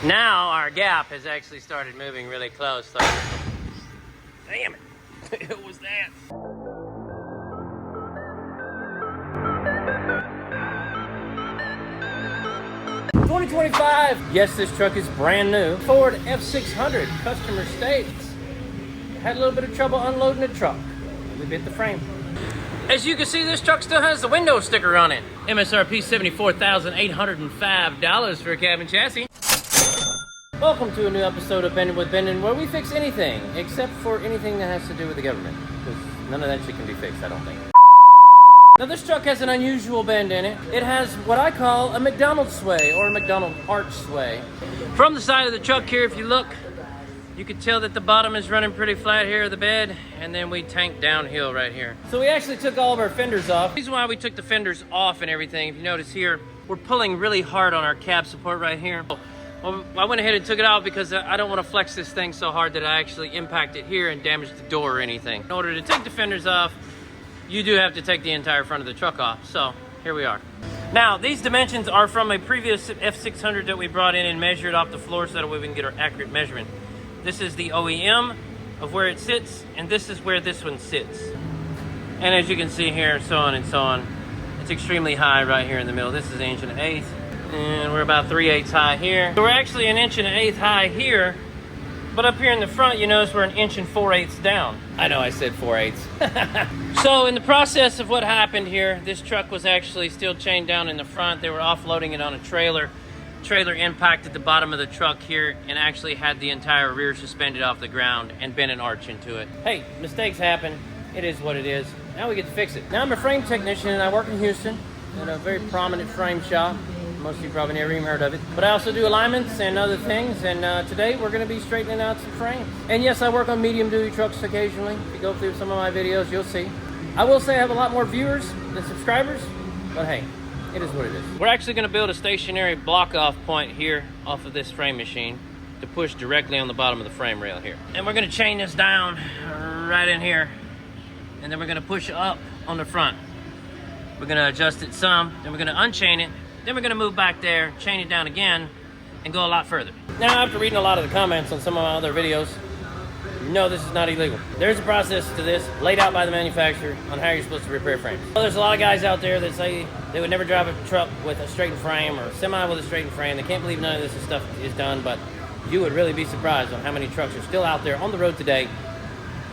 Now our gap has actually started moving really close. So. Damn it. It was that. $2025. Yes, this truck is brand new. Ford F600. Customer states. Had a little bit of trouble unloading the truck. We bit the frame. As you can see, this truck still has the window sticker on it. MSRP $74,805 for a cab and chassis. Welcome to a new episode of Bending with Bending, where we fix anything, except for anything that has to do with the government. Because none of that shit can be fixed, I don't think. Now this truck has an unusual bend in it. It has what I call a McDonald's sway, or a McDonald arch sway. From the side of the truck here, if you look, you can tell that the bottom is running pretty flat here of the bed, and then we tank downhill right here. So we actually took all of our fenders off. The reason why we took the fenders off and everything, if you notice here, we're pulling really hard on our cab support right here. Well, I went ahead and took it out because I don't want to flex this thing so hard that I actually impact it here and damage the door or anything. In order to take the fenders off, you do have to take the entire front of the truck off. So here we are. Now, these dimensions are from a previous F600 that we brought in and measured off the floor so that way we can get our accurate measurement. This is the OEM of where it sits, and this is where this one sits. And as you can see here, so on and so on, it's extremely high right here in the middle. This is 1 1/8 inches. And we're about 3/8 high here. So we're actually 1 1/8 inches high here, but up here in the front, you notice we're 1 4/8 inches down. I know I said 4/8. So in the process of what happened here, this truck was actually still chained down in the front. They were offloading it on a trailer. Trailer impacted the bottom of the truck here and actually had the entire rear suspended off the ground and bent an arch into it. Hey, mistakes happen. It is what it is. Now we get to fix it. Now I'm a frame technician and I work in Houston at a very prominent frame shop. Most of you probably never even heard of it. But I also do alignments and other things, and today we're going to be straightening out some frames. And yes, I work on medium-duty trucks occasionally. If you go through some of my videos, you'll see. I will say I have a lot more viewers than subscribers, but hey, it is what it is. We're actually going to build a stationary block-off point here off of this frame machine to push directly on the bottom of the frame rail here. And we're going to chain this down right in here, and then we're going to push up on the front. We're going to adjust it some, then we're going to unchain it. Then we're going to move back there, chain it down again, and go a lot further. Now, after reading a lot of the comments on some of my other videos, you know this is not illegal. There's a process to this laid out by the manufacturer on how you're supposed to repair frames. Well, there's a lot of guys out there that say they would never drive a truck with a straightened frame or a semi with a straightened frame. They can't believe none of this stuff is done, but you would really be surprised on how many trucks are still out there on the road today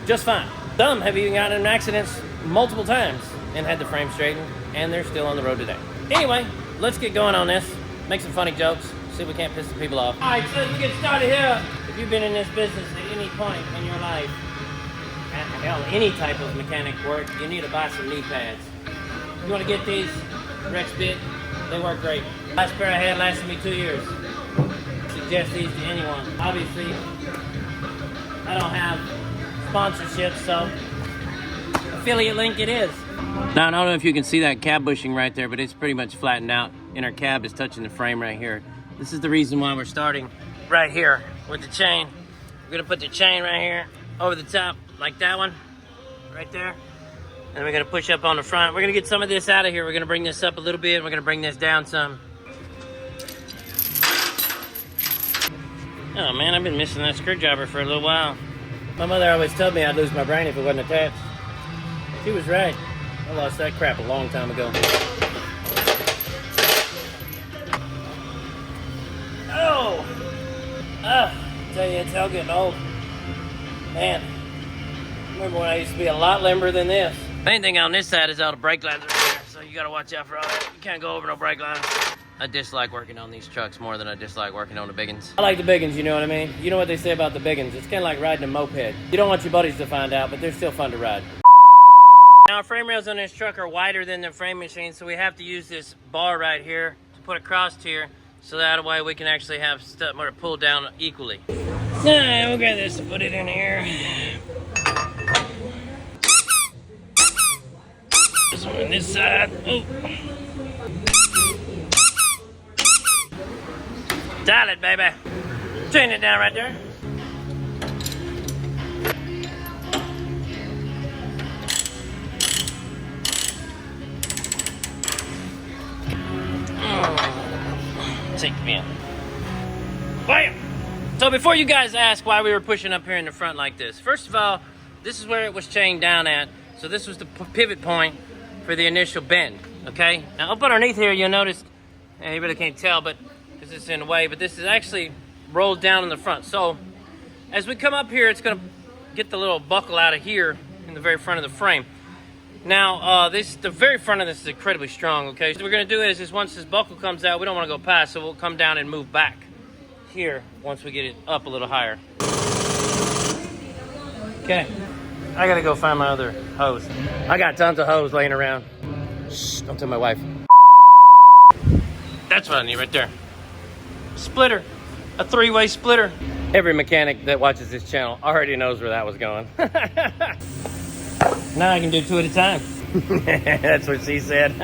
just fine. Some have even gotten in accidents multiple times and had the frame straightened, and they're still on the road today. Anyway, let's get going on this. Make some funny jokes. See if we can't piss some people off. All right, so let's get started here. If you've been in this business at any point in your life, hell, any type of mechanic work, you need to buy some knee pads. You want to get these, Rex Bit, they work great. Last pair I had lasted me 2 years. Suggest these to anyone. Obviously, I don't have sponsorships, so affiliate link it is. Now, I don't know if you can see that cab bushing right there, but it's pretty much flattened out, and our cab is touching the frame right here. This is the reason why we're starting right here with the chain. We're gonna put the chain right here over the top, like that one, right there. And we're gonna push up on the front. We're gonna get some of this out of here. We're gonna bring this up a little bit, and we're gonna bring this down some. Oh man, I've been missing that screwdriver for a little while. My mother always told me I'd lose my brain if it wasn't attached. She was right. I lost that crap a long time ago. Oh! I tell you, it's hell getting old. Man, I remember when I used to be a lot limber than this. Main thing on this side is all the brake lines right there, so you gotta watch out for all that. You can't go over no brake lines. I dislike working on these trucks more than I dislike working on the big ones. I like the big ones, you know what I mean? You know what they say about the big ones. It's kind of like riding a moped. You don't want your buddies to find out, but they're still fun to ride. Now, our frame rails on this truck are wider than the frame machine, so we have to use this bar right here to put across here, so that way we can actually have stuff more pulled down equally. Now, we'll get this and put it in here. This one on this side. Oh. Dial it, baby. Chain it down right there. Take me in. Bam! So before you guys ask why we were pushing up here in the front like this, first of all, this is where it was chained down at. So this was the pivot point for the initial bend, okay? Now up underneath here, you'll notice, you really can't tell, but because it's in the way, but this is actually rolled down in the front. So as we come up here, it's gonna get the little buckle out of here in the very front of the frame. Now, the very front of this is incredibly strong, okay? So what we're gonna do is once this buckle comes out, we don't wanna go past, so we'll come down and move back here once we get it up a little higher. Okay, I gotta go find my other hose. I got tons of hose laying around. Shh, don't tell my wife. That's what I need right there. Splitter, a 3-way splitter. Every mechanic that watches this channel already knows where that was going. Now I can do 2 at a time. That's what she said.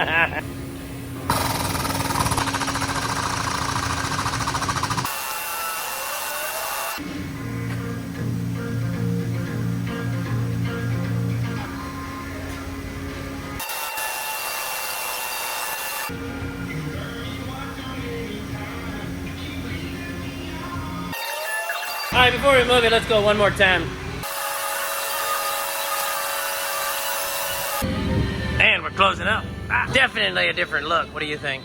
All right, before we move it, let's go one more time. And we're closing up. Definitely a different look. What do you think?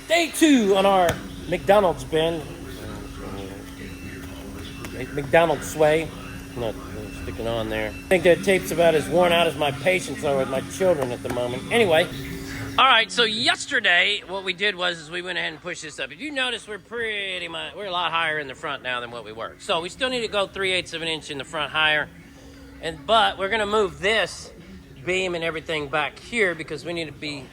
Day 2 on our McDonald's bend. McDonald's sway. Not sticking on there. I think that tape's about as worn out as my patience are with my children at the moment. Anyway, all right, so yesterday what we did was we went ahead and pushed this up. If you notice, we're a lot higher in the front now than what we were. So we still need to go 3/8 of an inch in the front higher. But we're gonna move this beam and everything back here because we need to be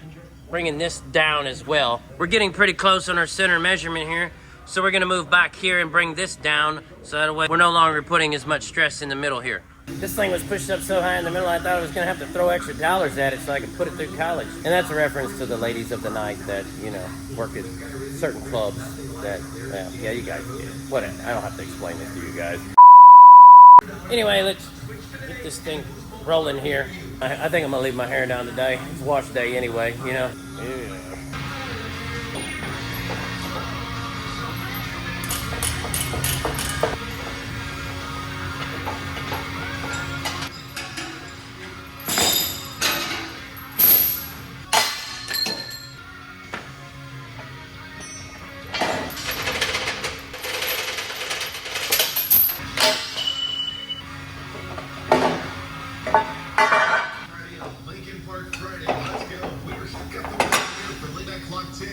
bringing this down as well. We're getting pretty close on our center measurement here. So we're gonna move back here and bring this down so that way we're no longer putting as much stress in the middle here. This thing was pushed up so high in the middle, I thought I was gonna have to throw extra dollars at it so I could put it through college. And that's a reference to the ladies of the night that, you know, work at certain clubs that, well, yeah, you guys get it. Whatever, I don't have to explain this to you guys. Anyway, let's get this thing rolling here. I think I'm gonna leave my hair down today. It's wash day anyway, you know. Yeah.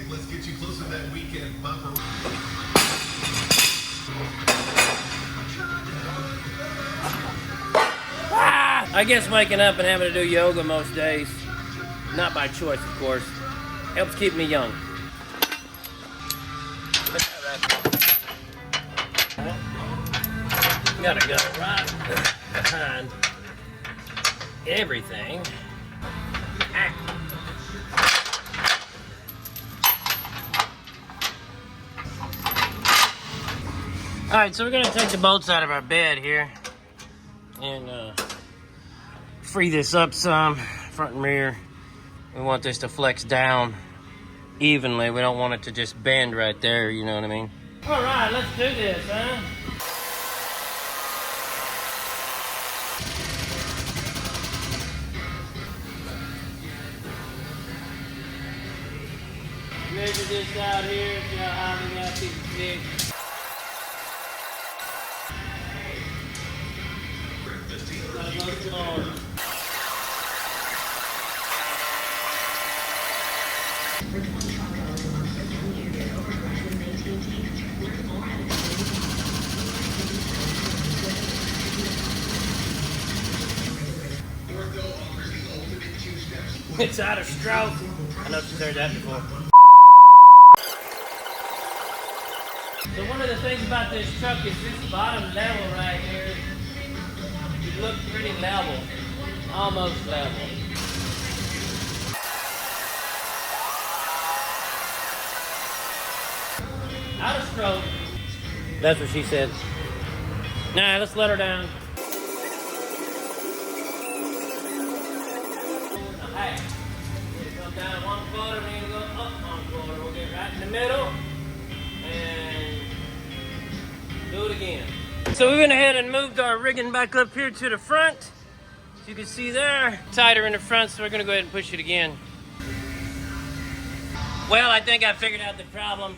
Let's get you closer to that weekend bumper. I guess waking up and having to do yoga most days, not by choice, of course, helps keep me young. Gotta go right behind everything. All right, so we're gonna take the bolts out of our bed here and free this up some, front and rear. We want this to flex down evenly. We don't want it to just bend right there, you know what I mean? All right, let's do this, huh? Measure this out here, see how high we got to keep it fixed. It's out of stroke. I know she's heard that before. So one of the things about this truck is this bottom level right here. It looks pretty level, almost level. Out of stroke. That's what she said. Nah, let's let her down. Hey, we need to come down 1/4, we need to go up 1/4. We'll get right in the middle and do it again. So we went ahead and moved our rigging back up here to the front. As you can see there, tighter in the front, so we're gonna go ahead and push it again. Well, I think I figured out the problem.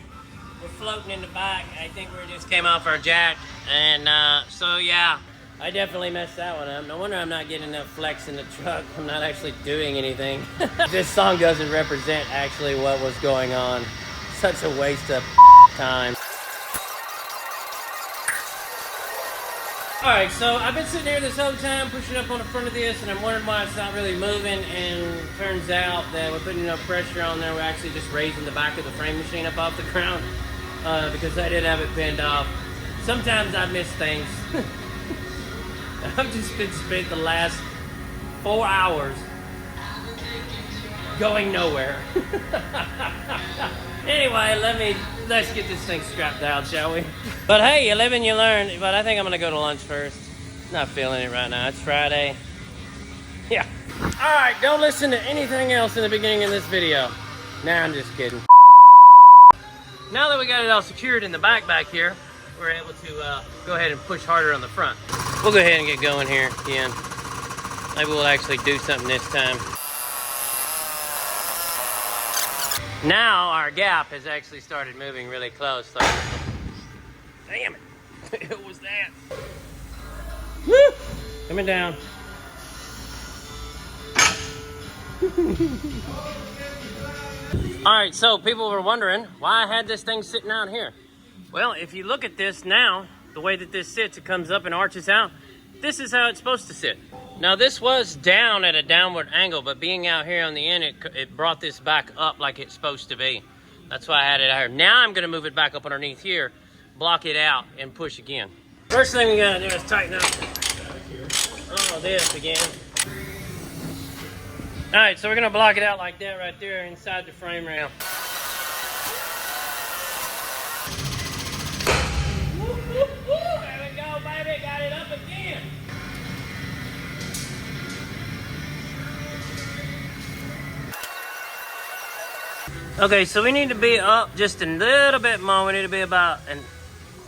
We're floating in the back. I think we just came off our jack. And so yeah, I definitely messed that one up. No wonder I'm not getting enough flex in the truck. I'm not actually doing anything. This song doesn't represent actually what was going on. Such a waste of time. All right, so I've been sitting here this whole time pushing up on the front of this, and I'm wondering why it's not really moving, and turns out that we're putting enough pressure on there. We're actually just raising the back of the frame machine up off the ground because I did have it pinned off. Sometimes I miss things. I've just been spent the last 4 hours going nowhere. Anyway, let's get this thing strapped out, shall we? But hey, you live and you learn. But I think I'm gonna go to lunch first. Not feeling it right now. It's Friday. Yeah. All right, don't listen to anything else in the beginning of this video. Nah, I'm just kidding. Now that we got it all secured in the back here, we're able to go ahead and push harder on the front. We'll go ahead and get going here again. Maybe we'll actually do something this time. Now our gap has actually started moving really close. Like, damn it! What was that? Woo! Coming down. All right, so people were wondering why I had this thing sitting out here. Well, if you look at this now, the way that this sits, it comes up and arches out. This is how it's supposed to sit. Now this was down at a downward angle, but being out here on the end, it brought this back up like it's supposed to be. That's why I had it out here. Now I'm gonna move it back up underneath here, block it out, and push again. First thing we gotta do is tighten up all this again. All right, so we're gonna block it out like that right there inside the frame rail. There we go, baby, got it up again. Okay, so we need to be up just a little bit more. We need to be about a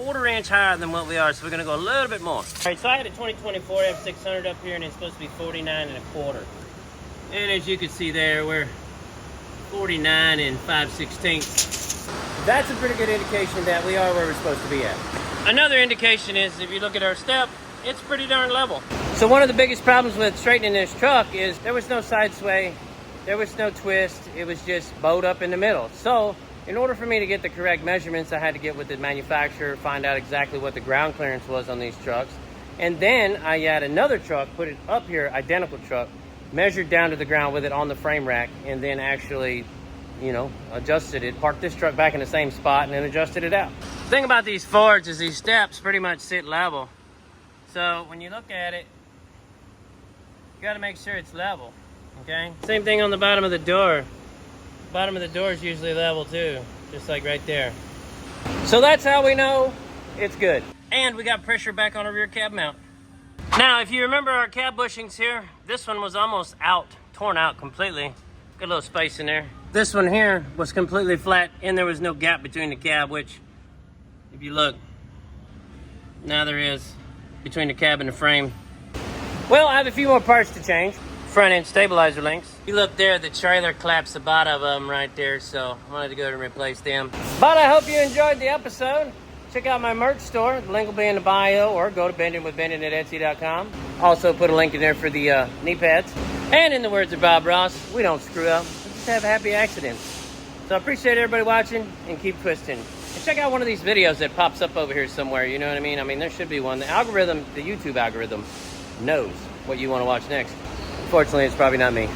1/4 inch higher than what we are, so we're gonna go a little bit more. All right, so I had a 2024 F600 up here, and it's supposed to be 49 1/4. And as you can see there, we're 49 5/16. That's a pretty good indication that we are where we're supposed to be at. Another indication is if you look at our step, it's pretty darn level. So one of the biggest problems with straightening this truck is there was no side sway. There was no twist. It was just bowed up in the middle. So in order for me to get the correct measurements, I had to get with the manufacturer, find out exactly what the ground clearance was on these trucks. And then I had another truck, put it up here, identical truck, measured down to the ground with it on the frame rack, and then actually, you know, adjusted it, parked this truck back in the same spot, and then adjusted it out. The thing about these Fords is these steps pretty much sit level. So when you look at it, you gotta make sure it's level. Okay, same thing on the bottom of the door. Bottom of the door is usually level too, just like right there. So that's how we know it's good. And we got pressure back on our rear cab mount. Now, if you remember our cab bushings here, this one was almost out, torn out completely. Got a little space in there. This one here was completely flat, and there was no gap between the cab, which, if you look, now there is between the cab and the frame. Well, I have a few more parts to change. Front end stabilizer links. You look there, the trailer claps the bottom of them right there, so I wanted to go ahead and replace them. But I hope you enjoyed the episode. Check out my merch store. The link will be in the bio, or go to bendingwithbending@etsy.com. Also put a link in there for the knee pads. And in the words of Bob Ross, we don't screw up, we just have happy accidents. So I appreciate everybody watching, and keep twisting. And check out one of these videos that pops up over here somewhere, you know what I mean? I mean, there should be one. The algorithm, the YouTube algorithm, knows what you want to watch next. Unfortunately, it's probably not me.